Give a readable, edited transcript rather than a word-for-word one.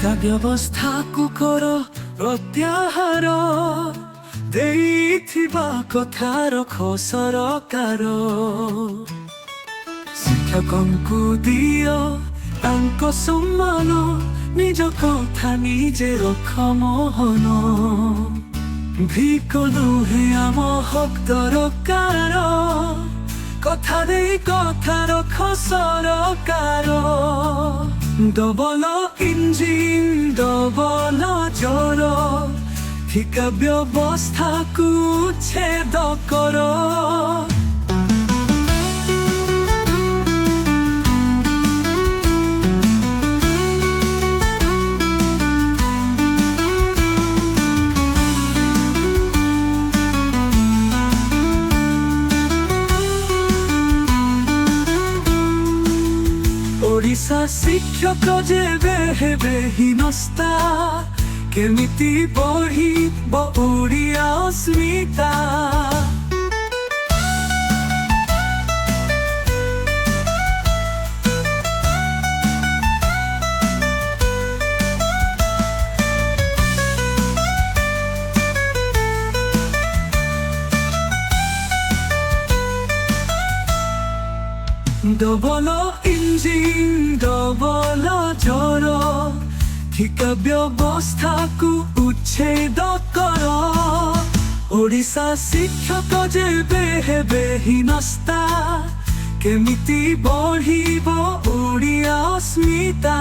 ଶିକ୍ଷା ବ୍ୟବସ୍ଥାକୁ କର ପ୍ରତ୍ୟାହାର, ଦେଇଥିବା କଥା ରଖ ସରକାର। ଶିକ୍ଷକଙ୍କୁ ଦିଅ ତାଙ୍କ ସମ୍ମାନ, ନିଜ କଥା ନିଜେ ରଖ ମହନ। ଭିକ ନୁହେଁ ଆମ ହକ୍ ଦରକାର, କଥା ଦେଇ କଥା ରଖ ସରକାର। ଡବଲ ଇଞ୍ଜିନ୍ ଡବଲ ଜ୍ୱର, ଠିକା ବ୍ୟବସ୍ଥାକୁ ଉଚ୍ଛେଦ କର। ଓଡ଼ିଶା ଶିକ୍ଷକ ଯେବେ ହେବେ ହୀନସ୍ତା, କେମିତି ବଢ଼ିବ ଓଡ଼ିଆ ଅସ୍ମିତା। ଡବଲ ଇଞ୍ଜିନ୍ ଡବଲ ଜ୍ୱର, ଠିକା ବ୍ୟବସ୍ଥାକୁ ଉଚ୍ଛେଦ କର। ଓଡ଼ିଶା ଶିକ୍ଷକ ଯେବେ ହେବେ ହୀନସ୍ତା, କେମିତି ବଢ଼ିବ ଓଡ଼ିଆ ଅସ୍ମିତା।